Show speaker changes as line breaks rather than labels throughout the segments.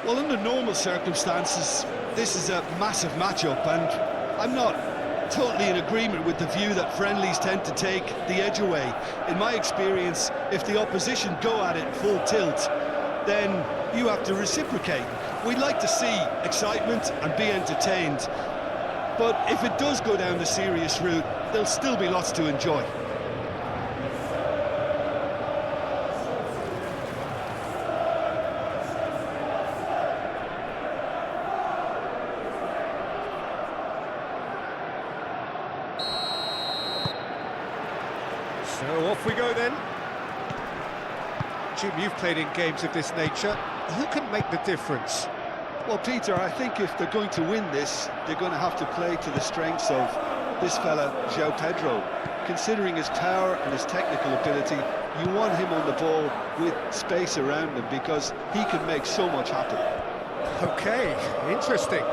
Well, under normal circumstances, this is a massive matchup, and I'm not totally in agreement with the view that friendlies tend to take the edge away. In my experience, if the opposition go at it full tilt, then you have to reciprocate. We'd like to see excitement and be entertained, but if it does go down the serious route, there'll still be lots to enjoy.
So off we go then. Jim, you've played in games of this nature. Who can make the difference?
Well, Peter, I think if they're going to win this, they're going to have to play to the strengths of this fella, João Pedro. Considering his power and his technical ability, you want him on the ball with space around him because he can make so much happen.
Okay, interesting.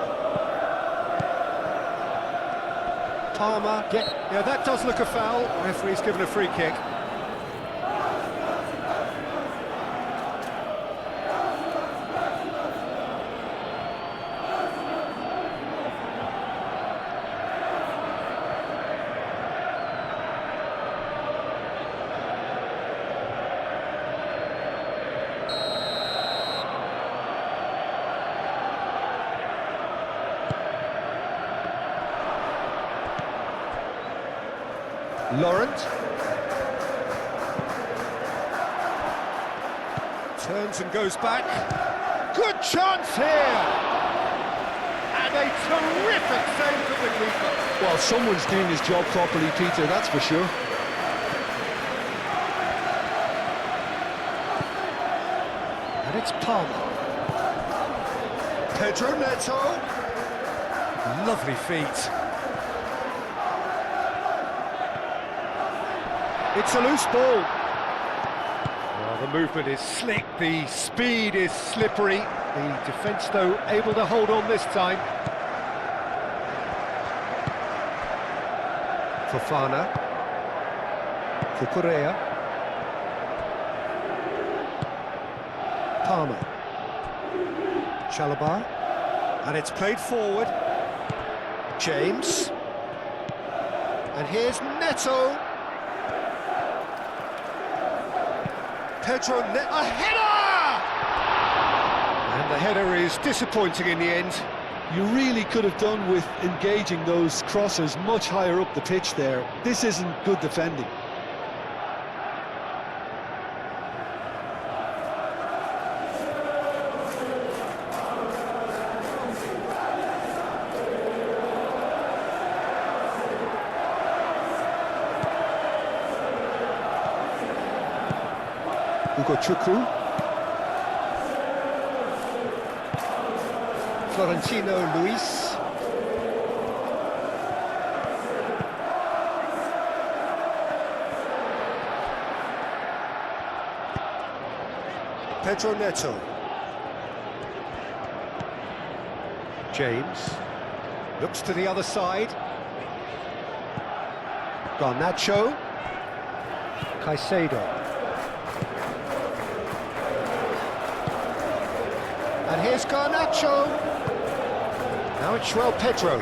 Palmer, yeah, that does look a foul. Referee's given a free kick. Laurent turns and goes back. Good chance here! And a terrific save from the keeper.
Well, someone's doing his job properly, Peter, that's for sure.
And it's Palmer. Pedro Neto. Lovely feet. It's a loose ball. Well, the movement is slick, the speed is slippery. The defence, though, able to hold on this time. Fofana. Cucurella. Palmer. Chalobah. And it's played forward. James. And here's Neto. Pedro, a header! And the header is disappointing in the end.
You really could have done with engaging those crossers much higher up the pitch there. This isn't good defending. Chukwu.
Florentino Luis. Pedro Neto. James. Looks to the other side. Garnacho. Caicedo. And here's Garnacho. Now it's João Pedro.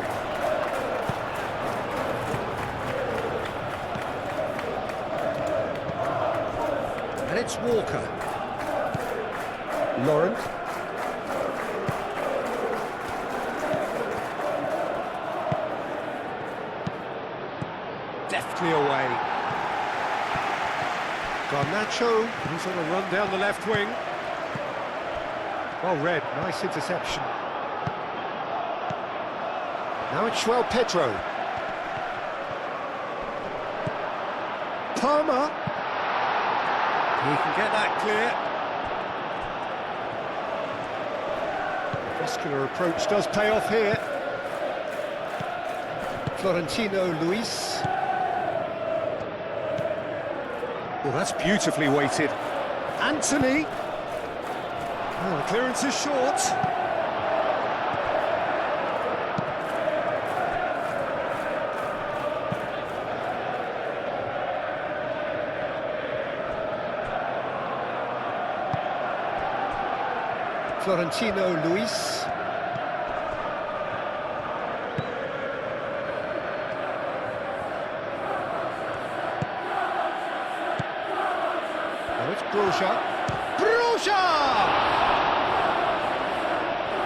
And it's Walker. Laurent. Deftly away. Garnacho, who's on a run down the left wing. Well read, nice interception. Now it's João Pedro. Palmer. He can get that clear. Muscular approach does pay off here. Florentino Luis. Well, that's beautifully weighted. Anthony. Oh, the clearance is short. Florentino Luis. Now it's Broja. Broja!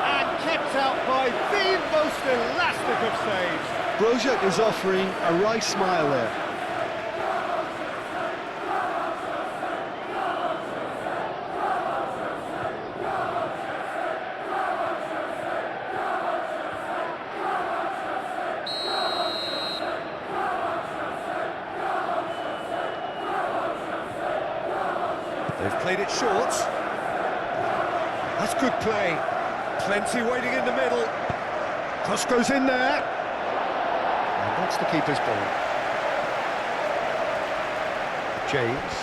And kept out by the most elastic of saves.
Broja is offering a right smile there.
They've played it short. That's good play. Plenty waiting in the middle. Cross goes in there. And that's the keeper's ball. James.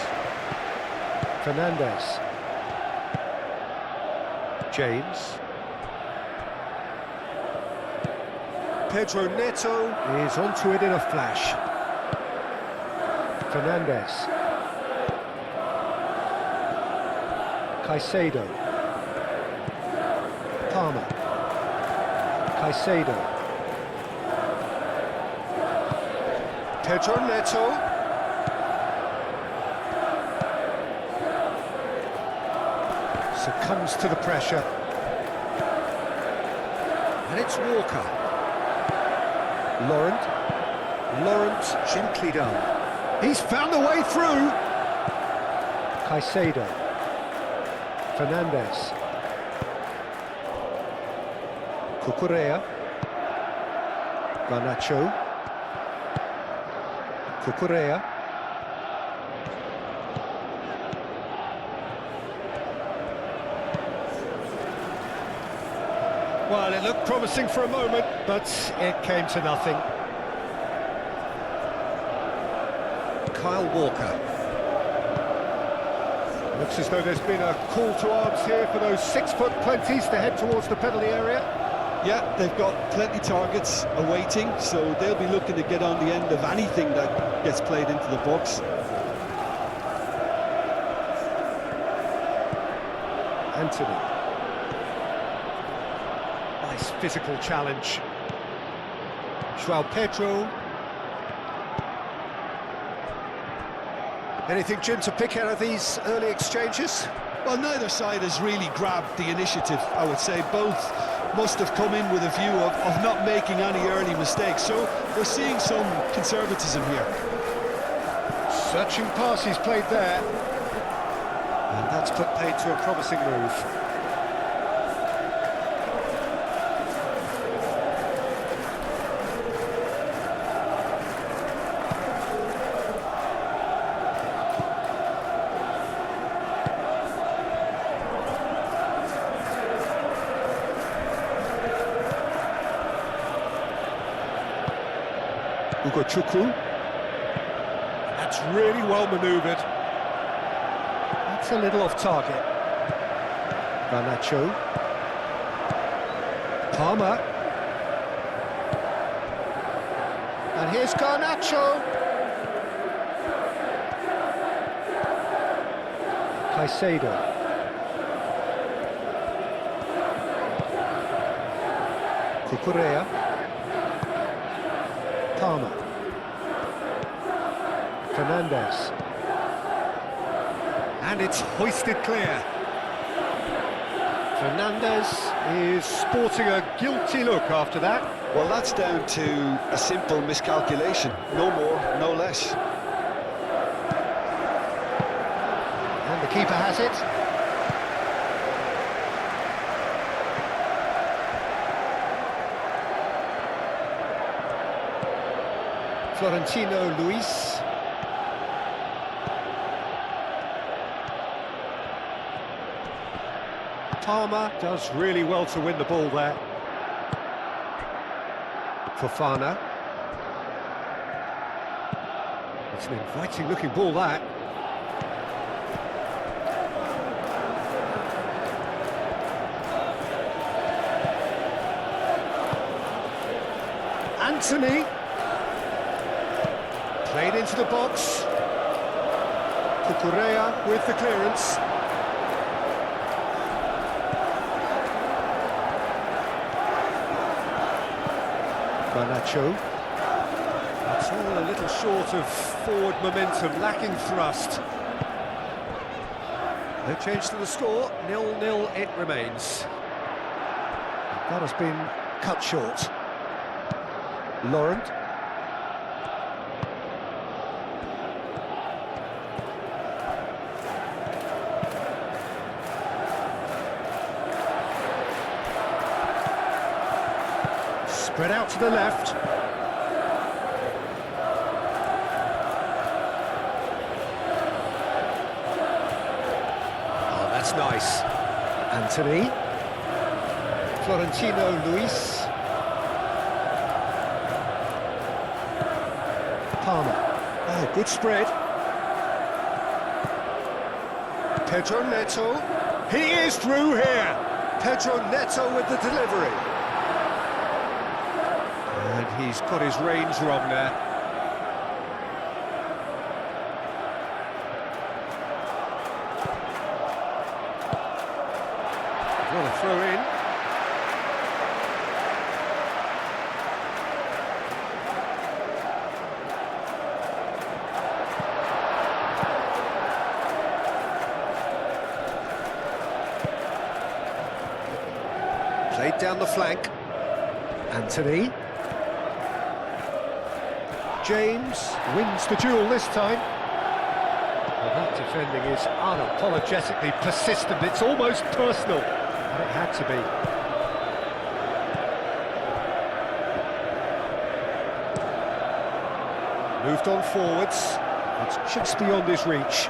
Fernandez. James. Pedro Neto is onto it in a flash. Fernandez. Caicedo. Palmer. Caicedo. Pedro Neto. Succumbs to the pressure. And it's Walker. Laurent gently done. He's found a way through. Caicedo. Fernandez. Cucurella. Garnacho. Cucurella. Well, it looked promising for a moment, but it came to nothing. Kyle Walker. Looks as though there's been a call to arms here for those 6-foot plenties to head towards the penalty area.
Yeah, they've got plenty targets awaiting, so they'll be looking to get on the end of anything that gets played into the box.
Anthony. Nice physical challenge. João Pedro. Anything, Jim, to pick out of these early exchanges?
Well, neither side has really grabbed the initiative, I would say. Both must have come in with a view of not making any early mistakes, so we're seeing some conservatism here.
Searching pass he's played there. And that's put paid to a promising move. Ugo Chukwu. That's really well manoeuvred. That's a little off target. Garnacho. Palmer. And here's Garnacho. Caicedo. Cucurella. Palmer. Fernandez. And it's hoisted clear. Fernandez is sporting a guilty look after that.
Well, that's down to a simple miscalculation. No more, no less.
And the keeper has it. Florentino Luis. Palmer does really well to win the ball there. Fofana. It's an inviting looking ball, that. Anthony. Played into the box. Cucurella with the clearance. Garnacho. It's all a little short of forward momentum, lacking thrust. No change to the score, 0-0 it remains. That has been cut short. Laurent. Spread out to the left. Oh, that's nice. Anthony. Florentino Luis. Palmer. Oh, good spread. Pedro Neto. He is through here. Pedro Neto with the delivery. And he's got his range wrong there. What a throw in. Played down the flank. Anthony. James wins the duel this time. Well, that defending is unapologetically persistent. It's almost personal. And it had to be. Moved on forwards. It's just beyond his reach.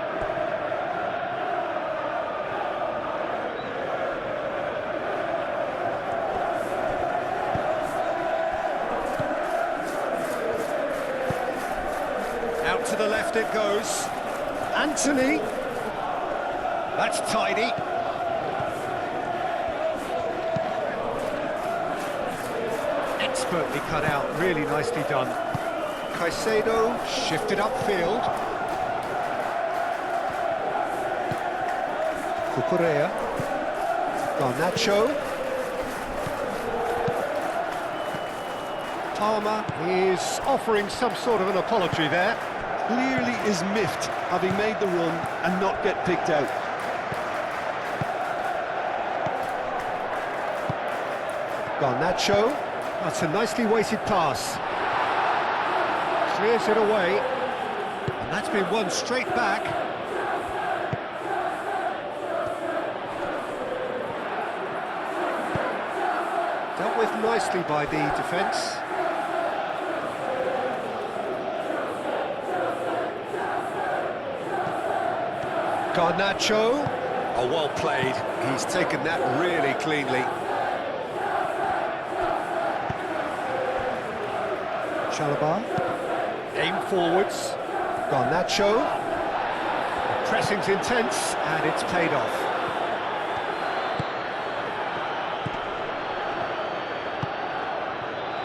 Out to the left it goes. Anthony. That's tidy. Expertly cut out, really nicely done. Caicedo shifted upfield. Cucurella. Garnacho. Palmer is offering some sort of an apology there.
Clearly is miffed having made the run and not get picked out.
Garnacho. That's a nicely weighted pass. Clears it away. And that's been won straight back. Dealt with nicely by the defence. Garnacho. Oh, well played. He's taken that really cleanly. Chalobah. Aim forwards. Garnacho. The pressing's intense, and it's paid off.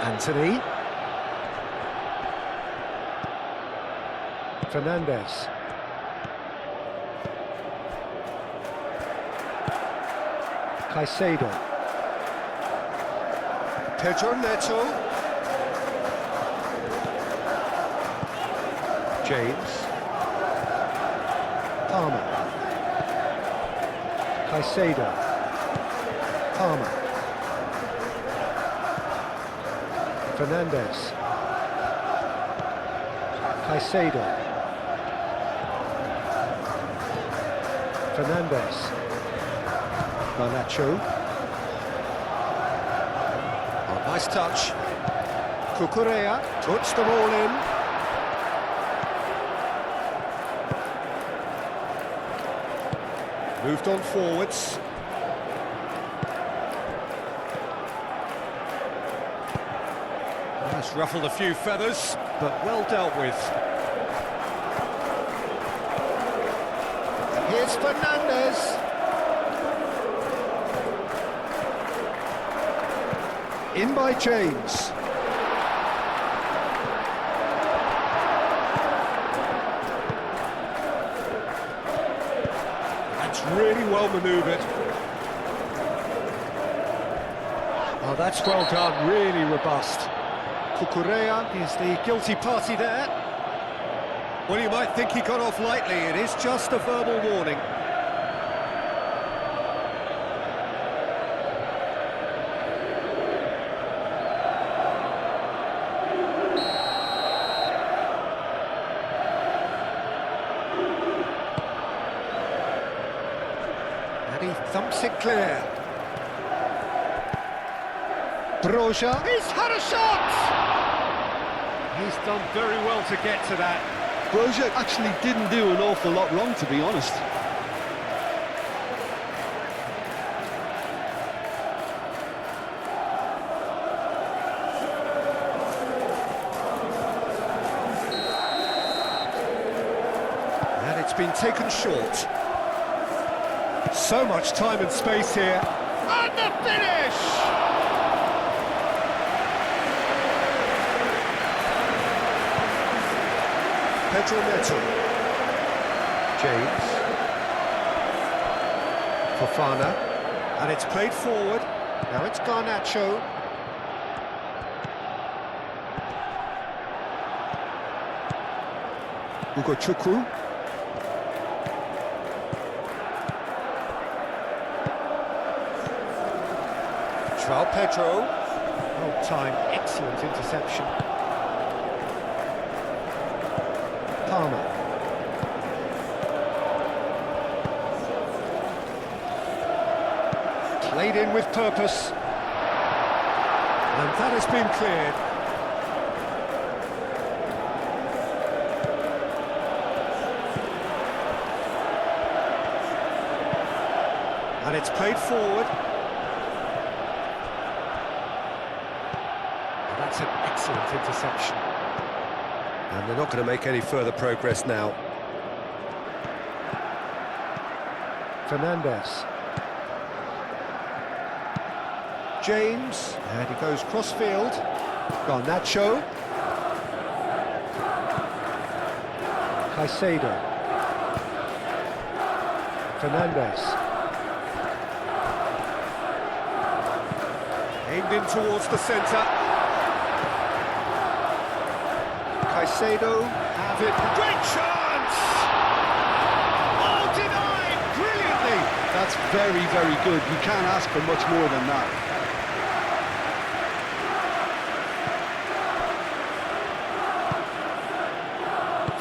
Anthony. Fernandez. Caicedo. Pedro Neto. James. Palmer. Caicedo. Palmer. Fernandez. Caicedo. Fernandez. Garnacho. Oh, nice touch. Cucurella puts the ball in. Moved on forwards. That's ruffled a few feathers, but well dealt with. Here's Fernandez. In by James. Really well manoeuvred. Oh, that's well done, really robust. Cucurella is the guilty party there. Well, you might think he got off lightly. It is just a verbal warning. And he thumps it clear. Broja, he's had a shot! He's done very well to get to that.
Broja actually didn't do an awful lot wrong, to be honest.
And it's been taken short. So much time and space here. And the finish! Pedro Neto. James. Fofana. And it's played forward. Now it's Garnacho. Ugo Chukwu. João Pedro. Oh, time, excellent interception. Palmer. Played in with purpose. And that has been cleared. And it's played forward. And that's an excellent interception. And they're not going to make any further progress now. Fernandez. James, and he goes cross-field. Garnacho. Caicedo. Fernandez. Aimed in towards the centre. Caicedo, have it, great chance! Oh, denied, brilliantly!
That's very, very good. You can't ask for much more than that.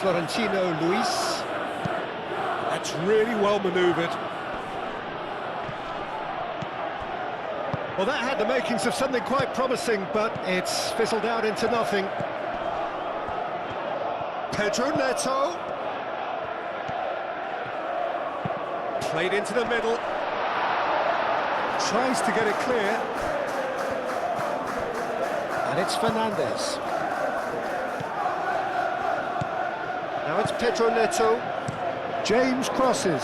Florentino Luis. That's really well manoeuvred. Well, that had the makings of something quite promising, but it's fizzled out into nothing. Pedro Neto. Played into the middle. Tries to get it clear. And it's Fernandez. Now it's Pedro Neto. James crosses.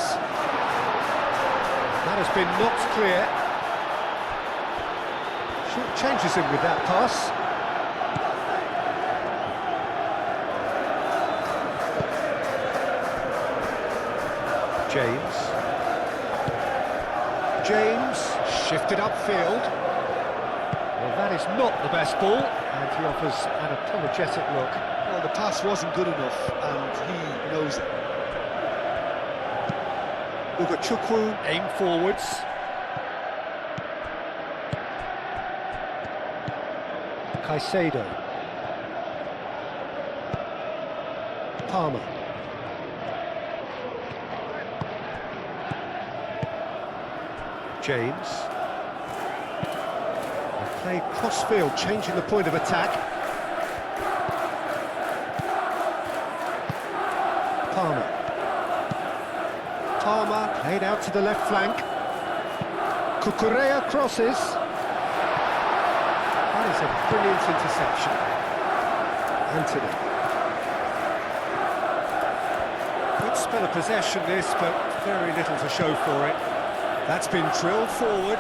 That has been knocked clear. Short changes him with that pass. James shifted upfield. Well, that is not the best ball, and he offers an apologetic look.
Well, the pass wasn't good enough, and he knows it.
Ugo Chukwu, aim forwards. Caicedo. Palmer. James. Played cross-field, changing the point of attack. Palmer played out to the left flank. Cucurella crosses. That is a brilliant interception. Anthony. Good spell of possession this, but very little to show for it. That's been drilled forward.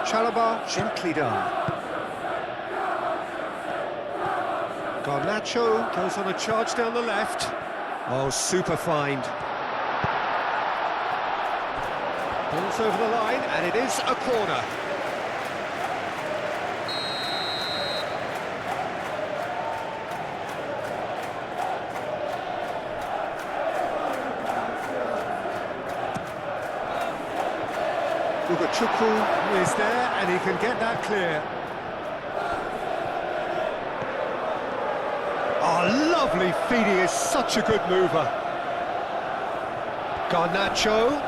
Chalobah, gently done. Garnacho goes on a charge down the left. Oh, super find. Ball's over the line, and it is a corner. Ugochukwu is there and he can get that clear. Oh, lovely feed, he is such a good mover. Garnacho.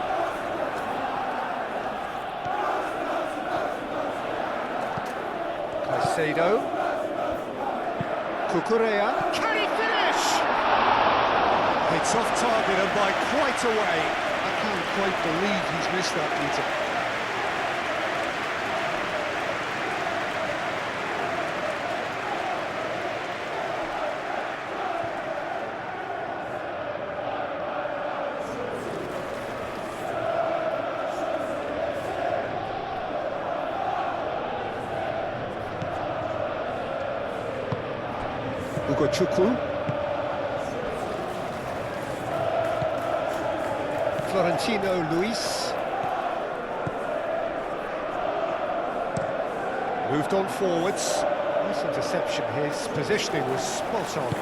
Caicedo. Cucurella. Can he finish? It's off target and by quite a way.
I can't quite believe he's missed that, Peter.
Ugochukwu. Florentino Luis. Moved on forwards. Nice interception, his positioning was spot on.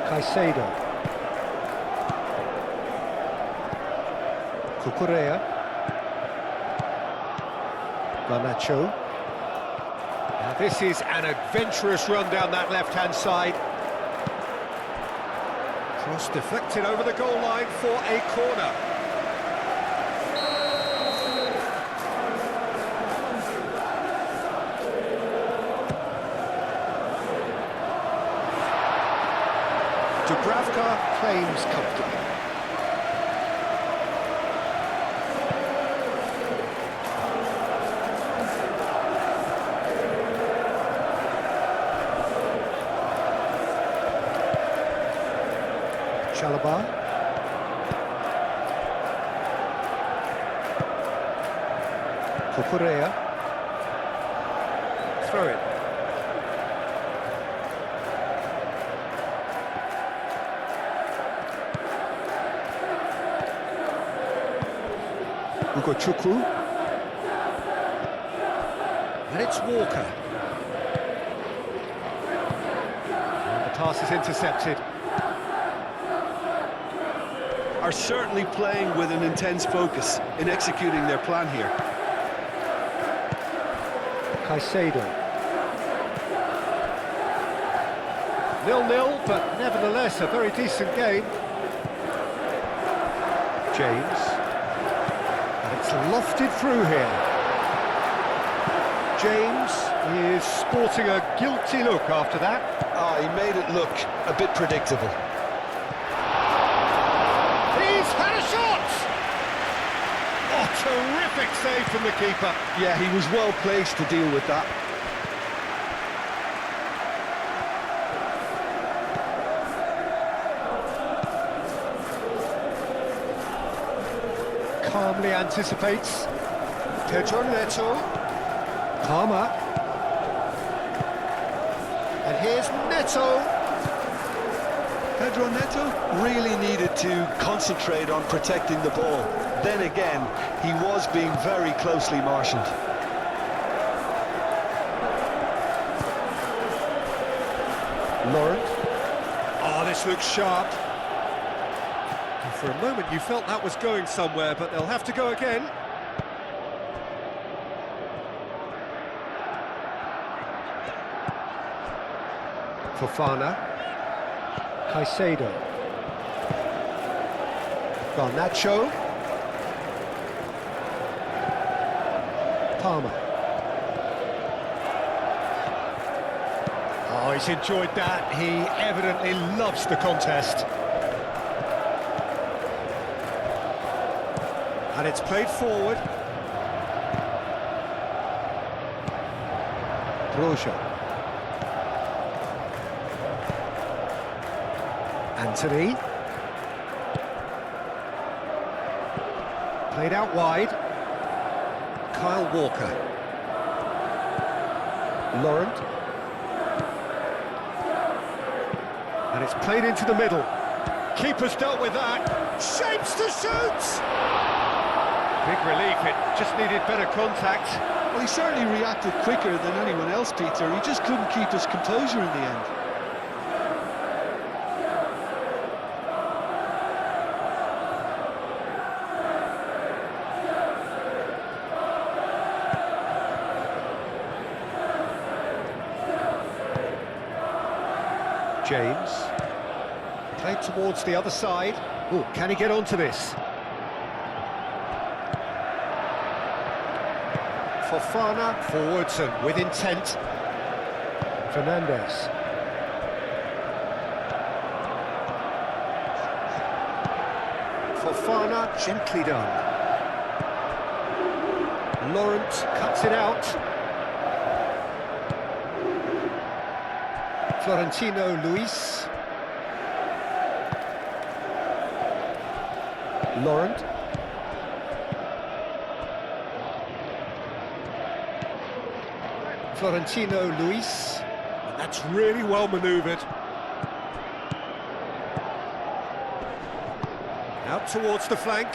Caicedo. Cucurella. Garnacho. Now this is an adventurous run down that left-hand side. Cross deflected over the goal line for a corner. Dubravka claims comfortably. Chalobah. Cucurella. Throw it. Ugochukwu. And it's Walker. And the pass is intercepted.
Are certainly playing with an intense focus in executing their plan here.
Caicedo. 0-0, but nevertheless a very decent game. James. And it's lofted through here. James is sporting a guilty look after that.
Ah, he made it look a bit predictable.
Had a shot! Oh, terrific save from the keeper.
Yeah, he was well placed to deal with that.
Calmly anticipates. Pedro Neto. Palmer. And here's Neto.
Pedro Neto really needed to concentrate on protecting the ball. Then again, he was being very closely marshalled.
Laurent. Oh, this looks sharp. And for a moment you felt that was going somewhere, but they'll have to go again. Fofana. Caicedo. Garnacho. Palmer. Oh, he's enjoyed that. He evidently loves the contest. And it's played forward. Broja. Anthony. Played out wide. Kyle Walker. Laurent. And it's played into the middle. Keeper's dealt with that. Shapes to shoot! Big relief, it just needed better contact.
Well, he certainly reacted quicker than anyone else, Peter. He just couldn't keep his composure in the end.
James. Played towards the other side. Oh, can he get onto this? Fofana, forwards and with intent. Fernandez. Fofana, gently done. Laurent cuts it out. Florentino Luis. Laurent. Florentino Luis. And that's really well manoeuvred. Out towards the flank.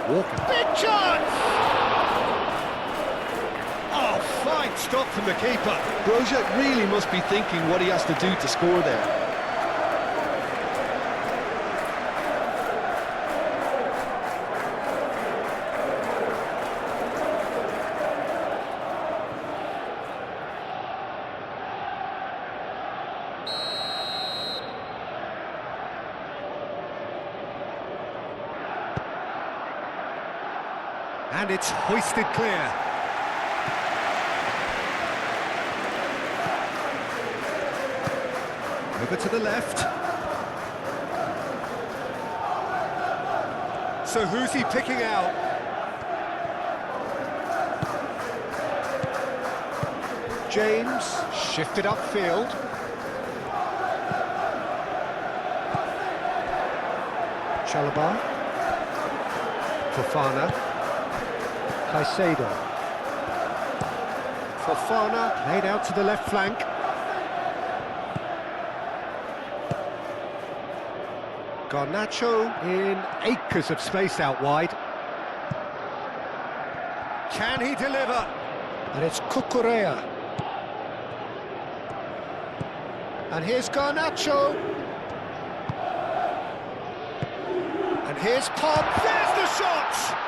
Walker. Big chance! Oh, fine stop from the keeper.
Broja really must be thinking what he has to do to score there.
And it's hoisted clear. Over to the left. So who's he picking out? James, shifted upfield. Chalobah. Fofana. Caicedo. Fofana laid out to the left flank. Garnacho in acres of space out wide. Can he deliver? And it's Cucurella. And here's Garnacho. And here's Pop. There's the shot!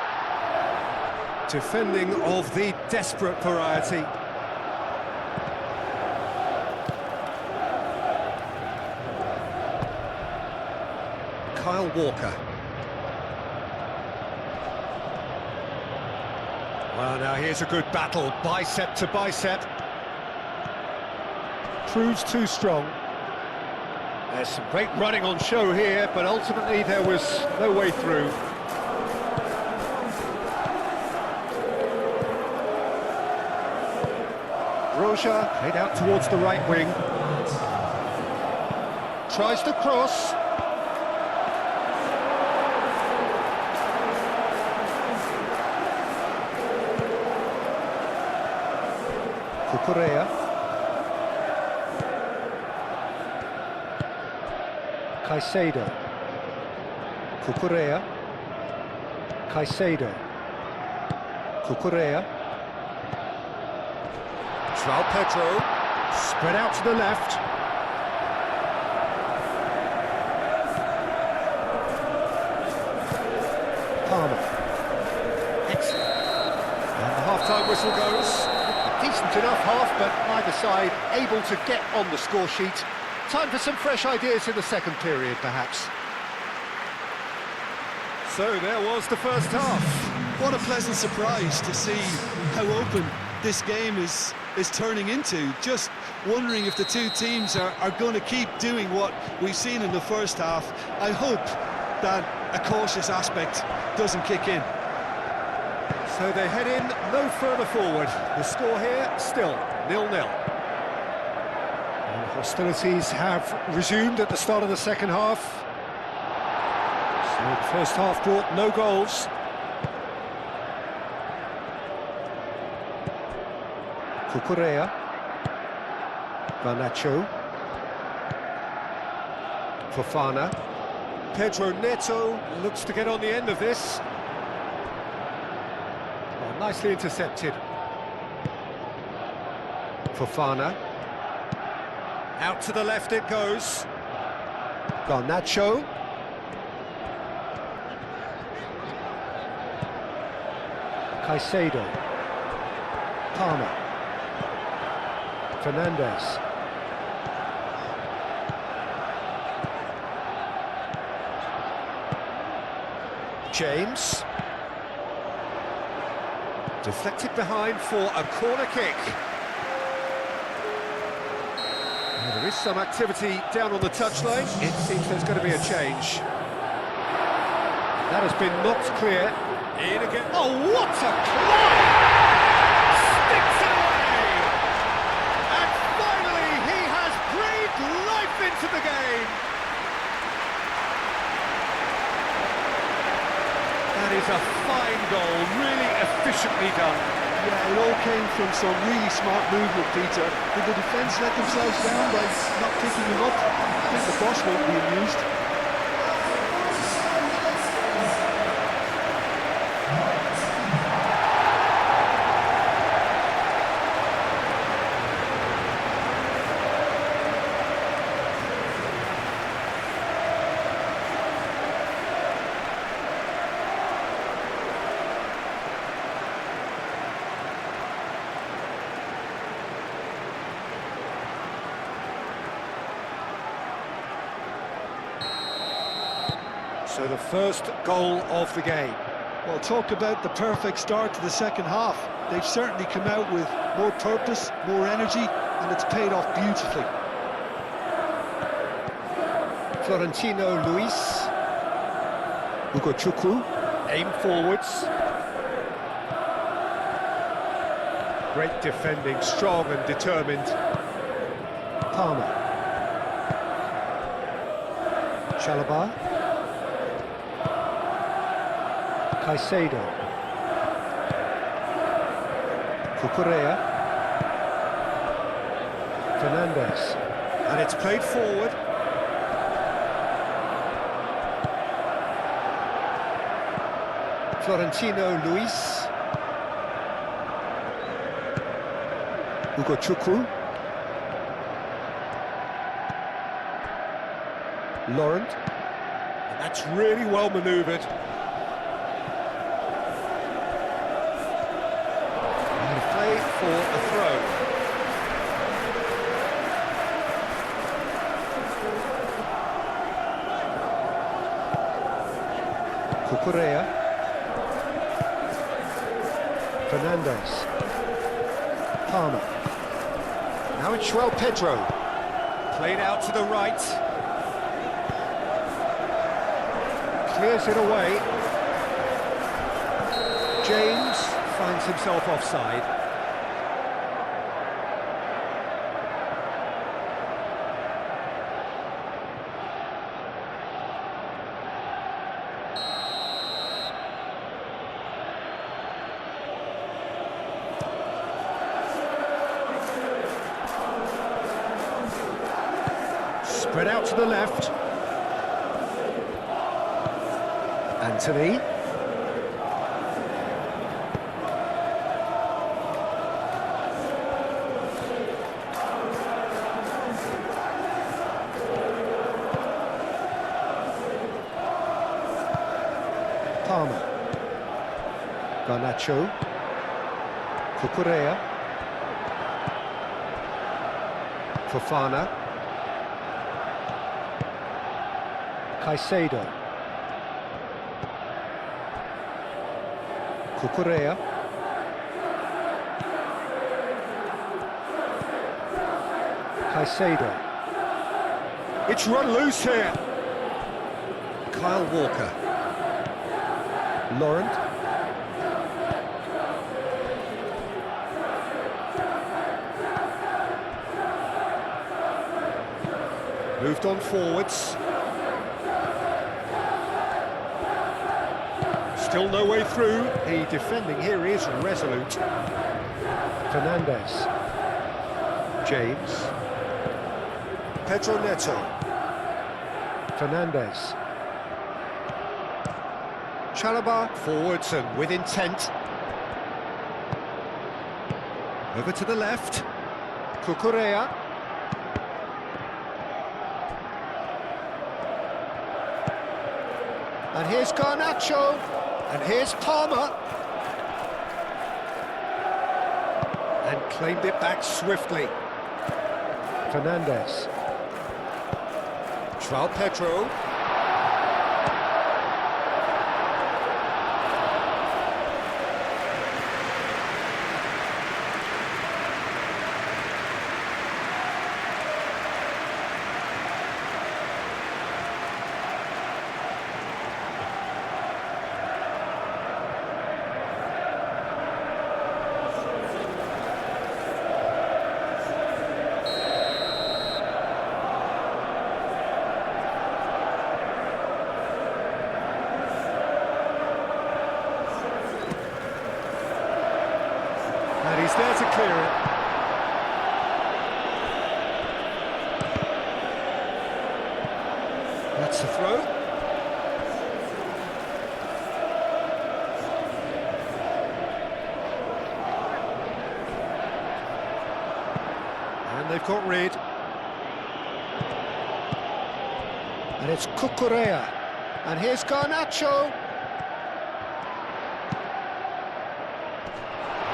Defending of the desperate variety. Kyle Walker. Well, now here's a good battle, bicep to bicep. Proves too strong. There's some great running on show here, but ultimately there was no way through. Broja played out towards the right wing. Tries to cross. Cucurella. Caicedo. Cucurella. Caicedo. Cucurella. João Pedro, spread out to the left. Palmer. Excellent. And the half-time whistle goes. A decent enough half, but neither side able to get on the score sheet. Time for some fresh ideas in the second period, perhaps. So there was the first half.
What a pleasant surprise to see how open this game is turning into. Just wondering if the two teams are going to keep doing what we've seen in the first half. I hope that a cautious aspect doesn't kick in.
So they head in no further forward. The score here still 0-0. And hostilities have resumed at the start of the second half. So the first half brought no goals. Cucurella. Garnacho. Fofana. Pedro Neto looks to get on the end of this. Oh, nicely intercepted. Fofana. Out to the left it goes. Garnacho. Caicedo. Palmer. Fernandez. James. Deflected behind for a corner kick. Well, there is some activity down on the touchline. It seems there's going to be a change. That has been knocked clear. In again. Oh, what a climb! Sticks it away! And finally, he has breathed life into the game. That is a fine goal, really efficiently done.
Yeah, it all came from some really smart movement, Peter. Did the defence let themselves down by not picking him up? I think the boss won't be amused.
So the first goal of the game.
Well, talk about the perfect start to the second half. They've certainly come out with more purpose, more energy, and it's paid off beautifully.
Florentino Luis. Hugo Chukwu. Aim forwards. Great defending, strong and determined. Palmer. Chalobah. Caicedo. Cucurella. Fernandez. And it's played forward. Florentino Luis. Hugo Chukwu. Laurent. And that's really well manoeuvred. Play for a throw. Cucurella. Fernandez. Palmer. Now it's João Pedro. Played out to the right. Clears it away. James finds himself offside. Spread out to the left. Anthony. Palmer. Garnacho. Cucurella. Fofana. Caicedo. Cucurella. Caicedo. It's run loose here. Kyle Walker. Laurent. Moved on forwards. Still no way through. The defending here is resolute. Fernandez. James. Pedro Neto. Fernandez. Chalobah forwards and with intent. Over to the left. Cucurella. And here's Garnacho. And here's Palmer. And claimed it back swiftly. Fernandez. João Pedro. And he's there to clear it. That's the throw. And they've got rid. And it's Cucurella. And here's Garnacho.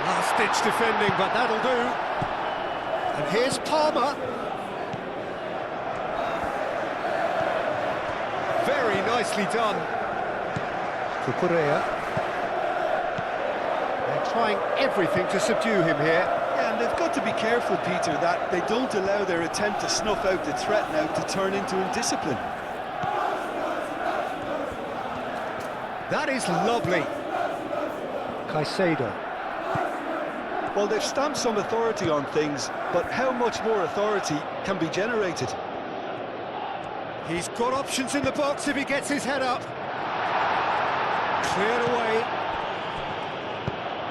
Last-ditch defending, but that'll do. And here's Palmer. Very nicely done. Cucurella. They're trying everything to subdue him here.
Yeah, and they've got to be careful, Peter, that they don't allow their attempt to snuff out the threat now to turn into indiscipline.
That is lovely. Caicedo.
Well, they've stamped some authority on things, but how much more authority can be generated?
He's got options in the box if he gets his head up. Cleared away.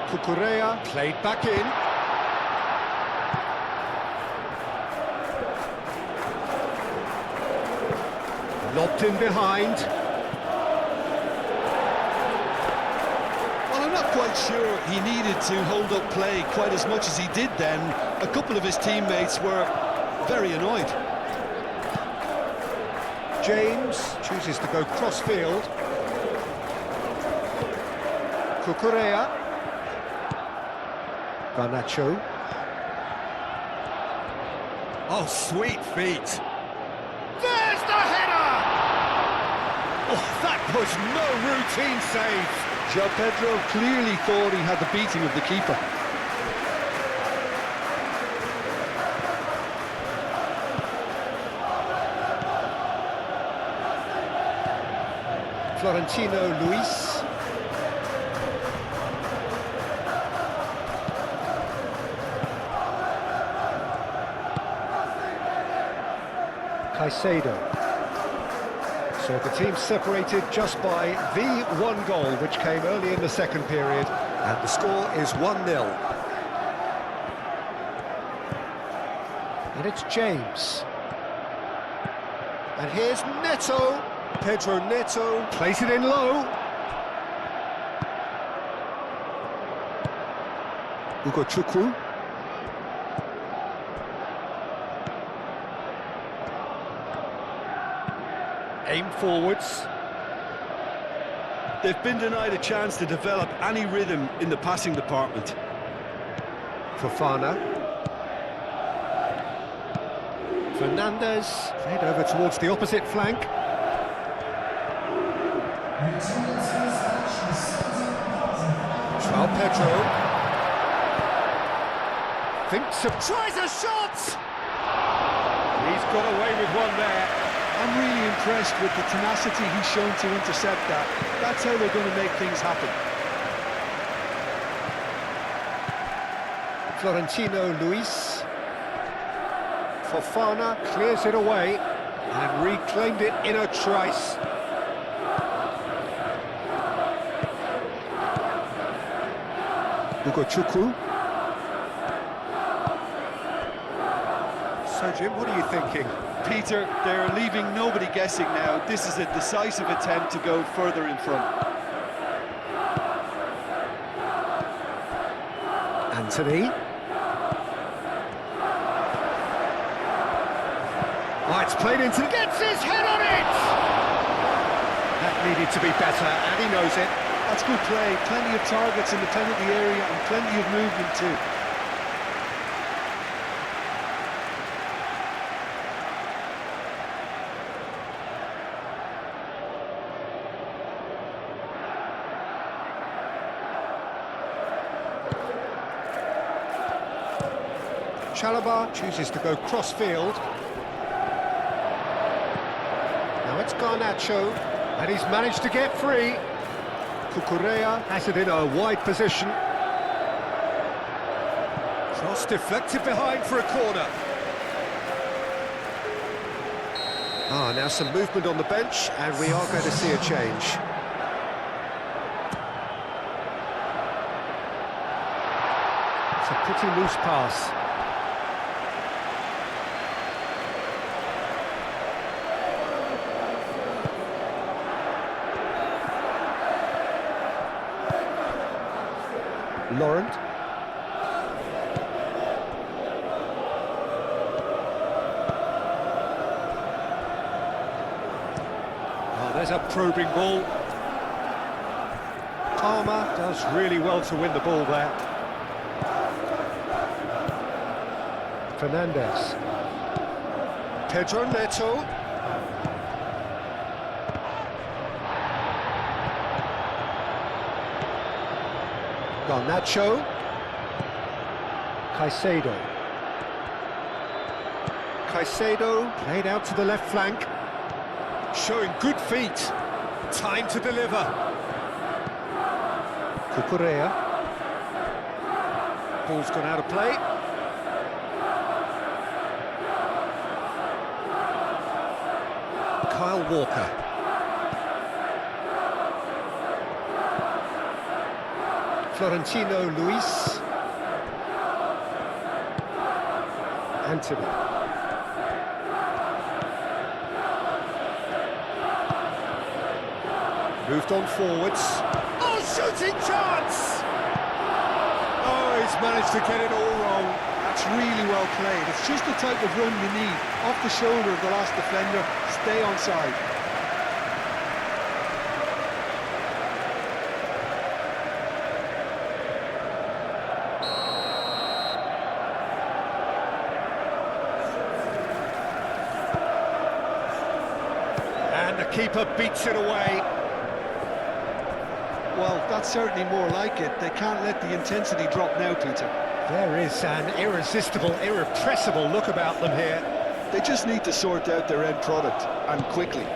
Cucurella played back in. Lobbed in behind.
I'm not quite sure he needed to hold up play quite as much as he did then. A couple of his teammates were very annoyed.
James chooses to go cross-field. Cucurella. Garnacho. Oh, sweet feet. There's the header! Oh, that was no routine save.
João Pedro clearly thought he had the beating of the keeper.
Florentino Luis. Caicedo. So the team separated just by the one goal, which came early in the second period, and the score is 1-0. And it's James. And here's Neto. Pedro Neto plays it in low. Ugo Chukwu. Aim forwards.
They've been denied a chance to develop any rhythm in the passing department.
Fofana. Fernandez. Played over towards the opposite flank. João Pedro. Thinks of... tries a shot! He's got away with one there.
I'm really impressed with the tenacity he's shown to intercept that. That's how they're going to make things happen.
Florentino Luis. Fofana clears it away and reclaimed it in a trice. Ugo Chukwu. So, Jim, what are you thinking?
Peter, they're leaving nobody guessing now. This is a decisive attempt to go further in front.
Anthony. Oh, it's played into... gets his head on it! That needed to be better, and he knows it.
That's good play. Plenty of targets in the penalty area and plenty of movement too.
Chalobah chooses to go cross-field. Now it's Garnacho, and he's managed to get free. Cucurella has it in a wide position. Cross deflected behind for a corner. Now some movement on the bench, and we are going to see a change. It's a pretty loose pass. Laurent. There's a probing ball. Palmer does really well to win the ball there. Fernandez. Pedro Neto. Garnacho. Caicedo played out to the left flank. Showing good feet. Time to deliver. Cucurella. Ball's gone out of play. Kyle Walker. Florentino Luis. Anthony. Moved on forwards. Oh, shooting chance!
Oh, he's managed to get it all wrong. That's really well played. It's just the type of run you need. Off the shoulder of the last defender, stay onside.
And the keeper beats it away.
Well, that's certainly more like it. They can't let the intensity drop now, Peter.
There is an irresistible, irrepressible look about them here.
They just need to sort out their end product, and quickly.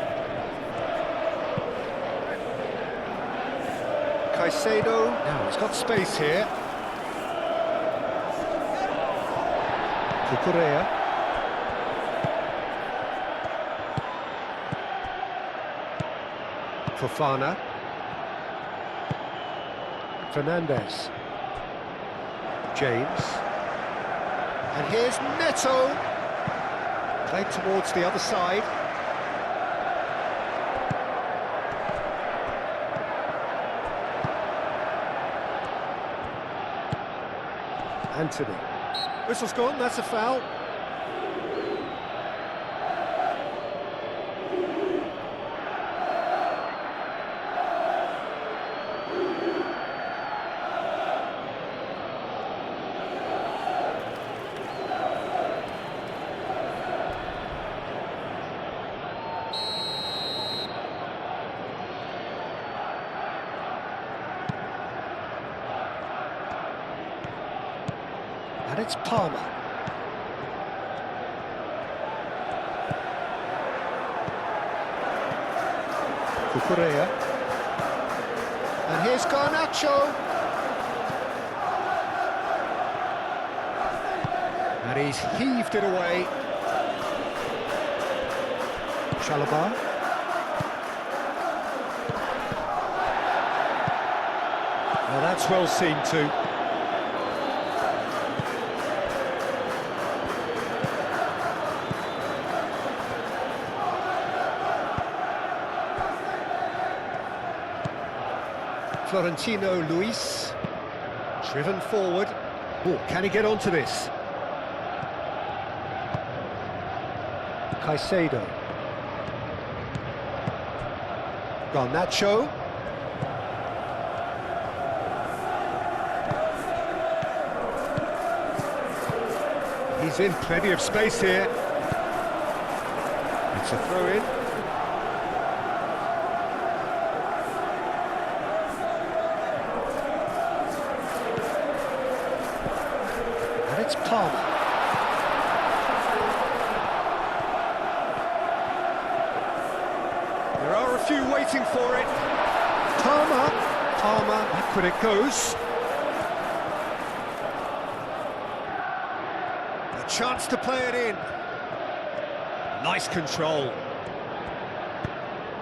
Caicedo, now he's got space here. Cucurella. Fofana. Fernandez. James. And here's Neto. Played towards the other side. Anthony. Whistle's gone, that's a foul. And it's Palmer. Cucurella. And here's Garnacho. And he's heaved it away. Chalobah. Well, that's well seen too. Florentino Luis, driven forward. Oh, can he get onto this? Caicedo. Garnacho. He's in plenty of space here. It's a throw-in. It's Palmer. waiting for it. Palmer, back when it goes. A chance to play it in. Nice control.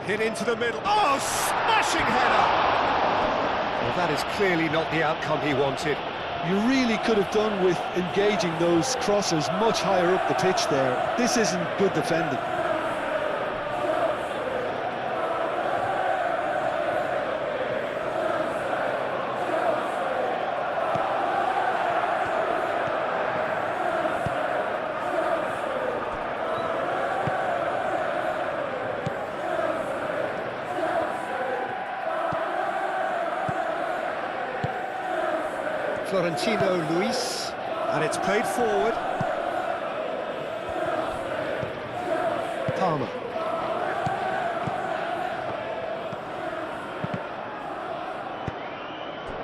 Hit into the middle. Oh, smashing header! Well, that is clearly not the outcome he wanted.
You really could have done with engaging those crossers much higher up the pitch there. This isn't good defending.
Florentino Luis, and it's played forward. Palmer.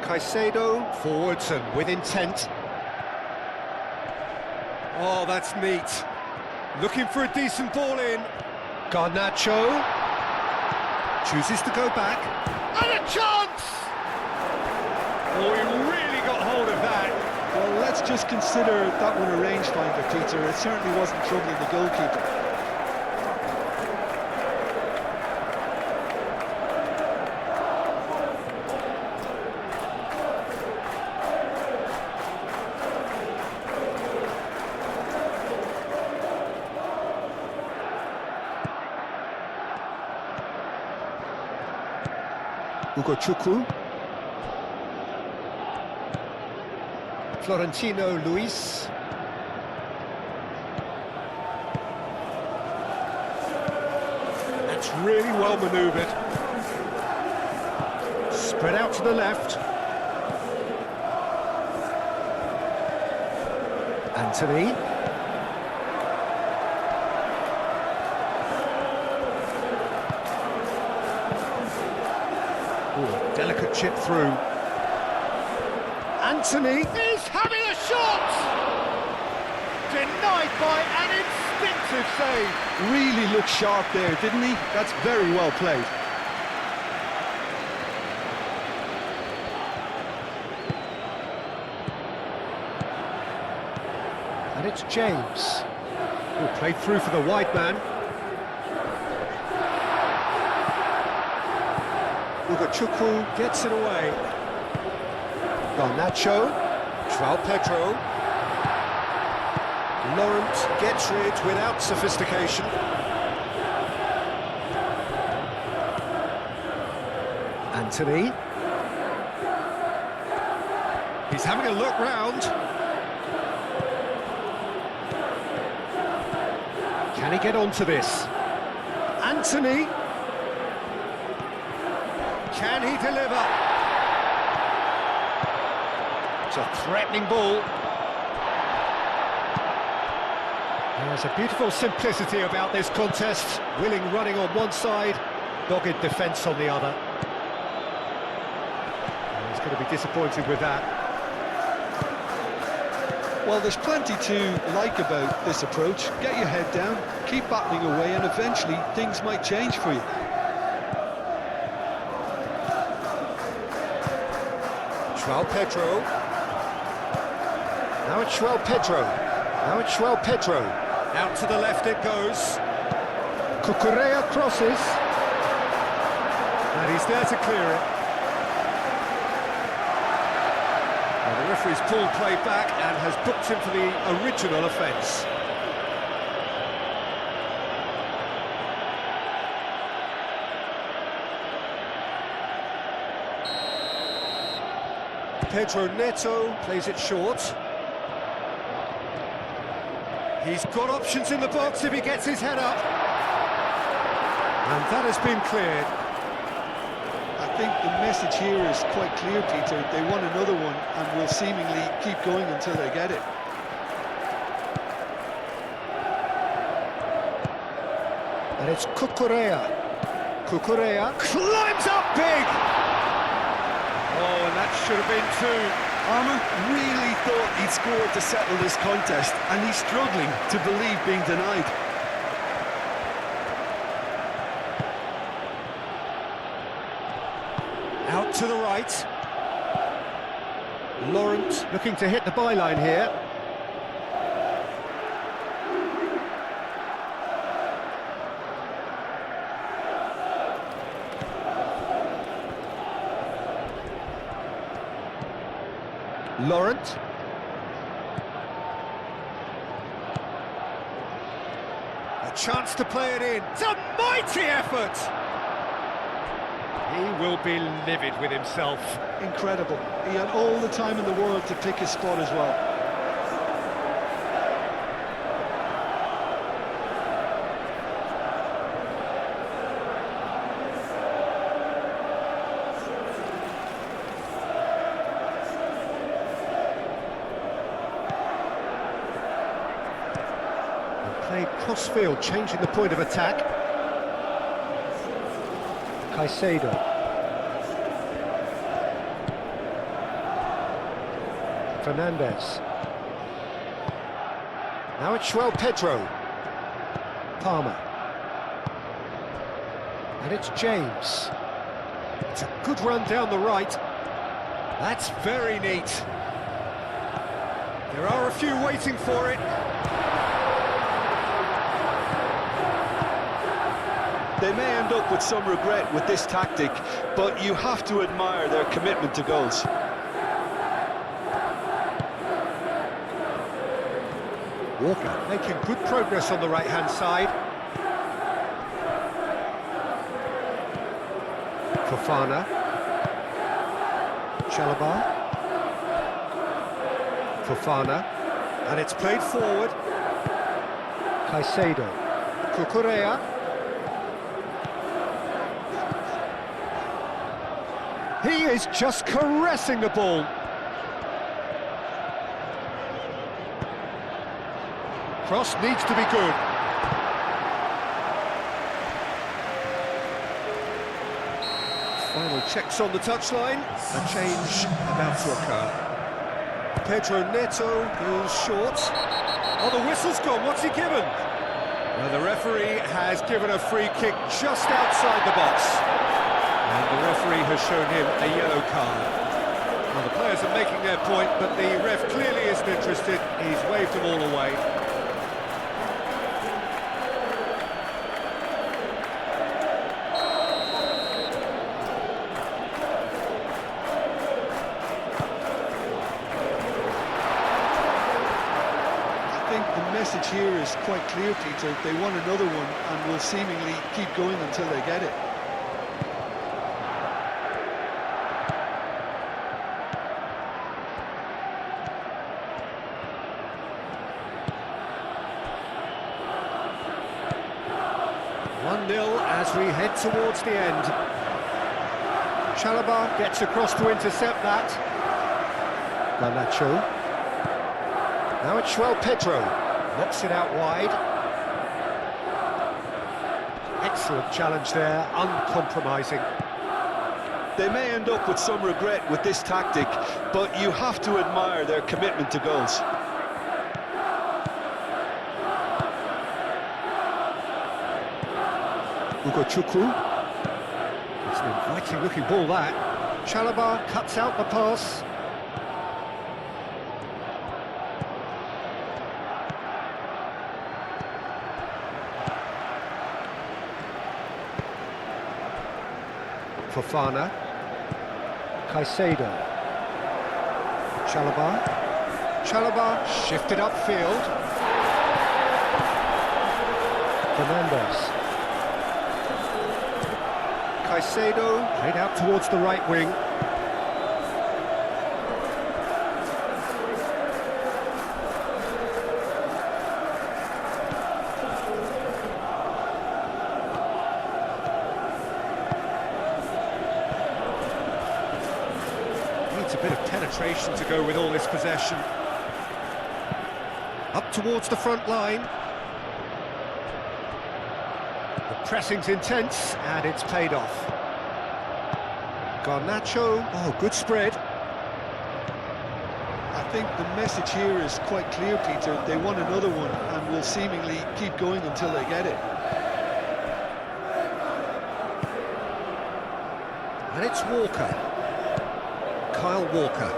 Caicedo, forwards and with intent. Oh, that's neat. Looking for a decent ball in. Garnacho chooses to go back. And a chance! Oh, he really got hold of that.
Well, let's just consider that one a rangefinder, Peter. It certainly wasn't troubling the goalkeeper.
Ugochukwu. Florentino Luis. That's really well manoeuvred. Spread out to the left. Anthony. Ooh, delicate chip through. Anthony is having a shot! Denied by an instinctive save.
Really looked sharp there, didn't he? That's very well played.
And it's James, who played through for the wide man. Ugochukwu gets it away. Garnacho, João Pedro. Laurent gets rid without sophistication. Anthony. He's having a look round. Can he get onto this? Anthony. Can he deliver? It's a threatening ball. There's a beautiful simplicity about this contest. Willing running on one side, dogged defence on the other. He's going to be disappointed with that.
Well, there's plenty to like about this approach. Get your head down, keep battling away, and eventually things might change for you.
João Pedro. Now it's João Pedro. Now it's João Pedro. Out to the left it goes. Cucurella crosses. And he's there to clear it. Well, the referee's pulled play back and has booked him for the original offence. Pedro Neto plays it short. He's got options in the box if he gets his head up. And that has been cleared.
I think the message here is quite clear, Peter. They want another one and will seemingly keep going until they get it.
And it's Cucurella. Cucurella climbs up big! Oh, and that should have been two.
Armour really thought he'd scored to settle this contest, and he's struggling to believe being denied.
to the right. Laurent looking to hit the byline here. Laurent. A chance to play it in. It's a mighty effort! He will be livid with himself.
Incredible. He had all the time in the world to pick his spot as well.
Played cross-field, changing the point of attack. Caicedo. Fernandez. Now it's João Pedro. Palmer. And it's James. It's a good run down the right. That's very neat. There are a few waiting for it.
They may end up with some regret with this tactic, but you have to admire their commitment to goals.
Walker making good progress on the right-hand side. Fofana. Chalobah. Fofana. And it's played forward. Caicedo. Cucurella. He is just caressing the ball. Cross needs to be good. Final checks on the touchline. A change about to occur. Pedro Neto is short. Oh, the whistle's gone. What's he given? Well, the referee has given a free kick just outside the box. And the referee has shown him a yellow card. Well, the players are making their point, but the ref clearly isn't interested. He's waved them all away.
I think the message here is quite clear, Peter. They want another one and will seemingly keep going until they get it.
As we head towards the end. Chalobah gets across to intercept that. Garnacho. Now it's João Pedro. Knocks it out wide. Excellent challenge there, uncompromising.
They may end up with some regret with this tactic, but you have to admire their commitment to goals.
Chukwu. It's an inviting looking ball that. Chalobah cuts out the pass. Fofana. Caicedo. Chalobah shifted upfield. Fernandez. Caicedo played out towards the right wing. Needs a bit of penetration to go with all this possession. Up towards the front line. Pressing's intense, and it's paid off. Garnacho, oh, good spread.
I think the message here is quite clear, Peter. They want another one and will seemingly keep going until they get it.
And it's Walker. Kyle Walker.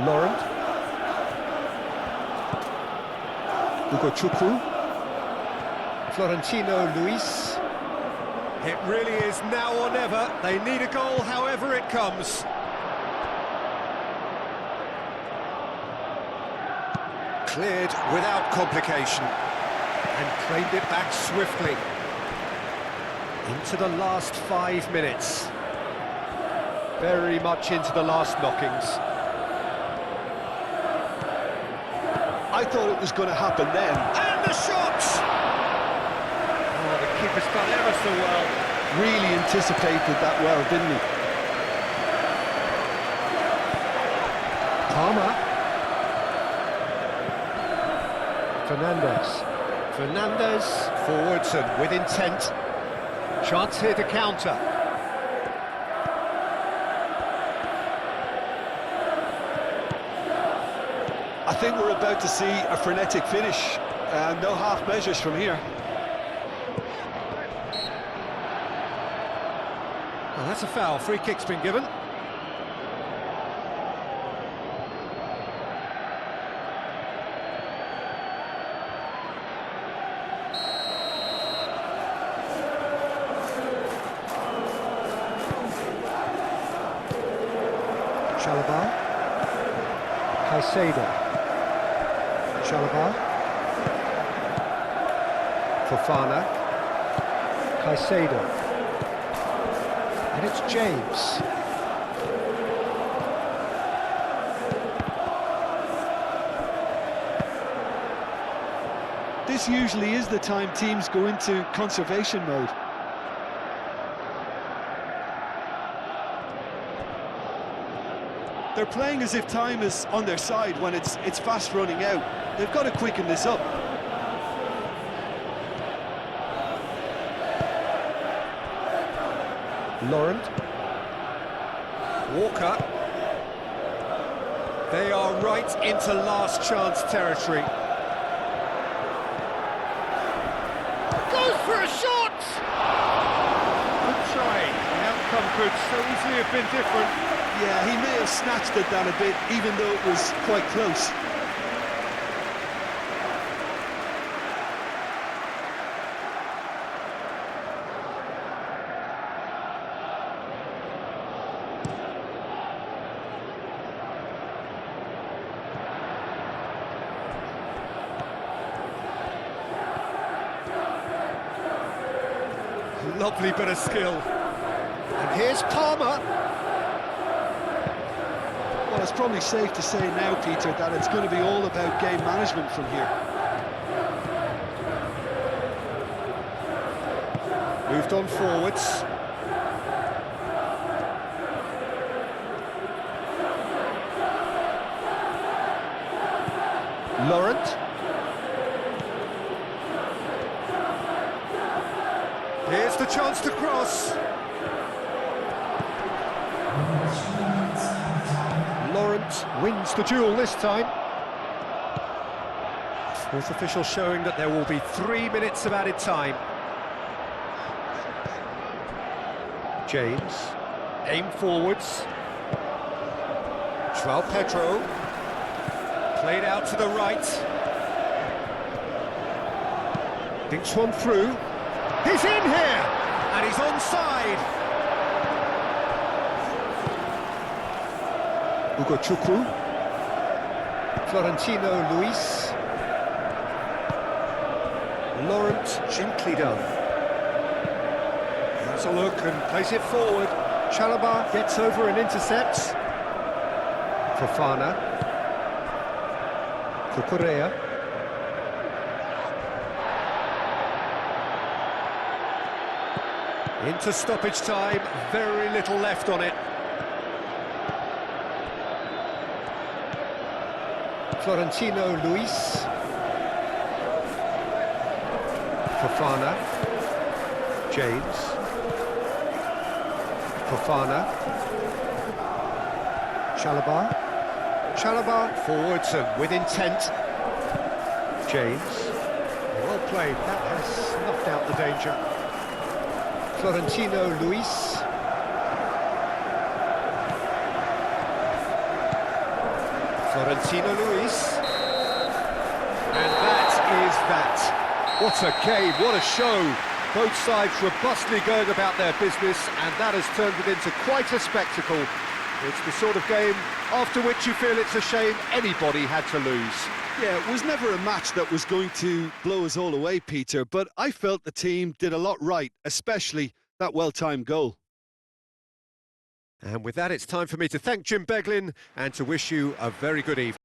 Laurent. Hugo Chukwu. Florentino Luis. It really is now or never. They need a goal however it comes. Cleared without complication. And claimed it back swiftly. Into the last 5 minutes. Very much into the last knockings.
I thought it was going to happen then.
And the shot! Oh, the keeper's done ever so well.
Really anticipated that well, didn't he?
Palmer. Fernandez forwards and with intent. Chance here to counter.
I think we're about to see a frenetic finish. No half measures from here.
Well, that's a foul. Free kick's been given. Chalobah. Caicedo. Chalobah. Fofana. Caicedo. And it's James.
This usually is the time teams go into conservation mode. They're playing as if time is on their side when it's fast running out. They've got to quicken this up.
Laurent. Walker. They are right into last chance territory. Goes for a shot! Good try. The outcome could so easily have been different.
Yeah, he may have snatched it down a bit, even though it was quite close.
Lovely bit of skill. And here's Palmer.
Well, it's probably safe to say now, Peter, that it's going to be all about game management from here.
Moved on forwards. Laurent. Here's the chance to cross. Laurent wins the duel this time. Fourth official showing that there will be 3 minutes of added time. James, aim forwards. João Pedro, played out to the right. Dinks one through. He's in here, and he's onside. Hugo Chukwu. Florentino Luis. Laurent gently done. Has a look and plays it forward. Chalobah gets over and intercepts. Fofana. Cucurella. Into stoppage time, very little left on it. Florentino Luis. Fofana. James. Fofana. Chalobah. Chalobah forwards and with intent. James. Well played, that has snuffed out the danger. Florentino Luis. Florentino Luis. And that is that. What a game, what a show. Both sides robustly going about their business, and that has turned it into quite a spectacle. It's the sort of game after which you feel it's a shame anybody had to lose.
Yeah, it was never a match that was going to blow us all away, Peter, but I felt the team did a lot right, especially that well-timed goal.
And with that, it's time for me to thank Jim Beglin and to wish you a very good evening.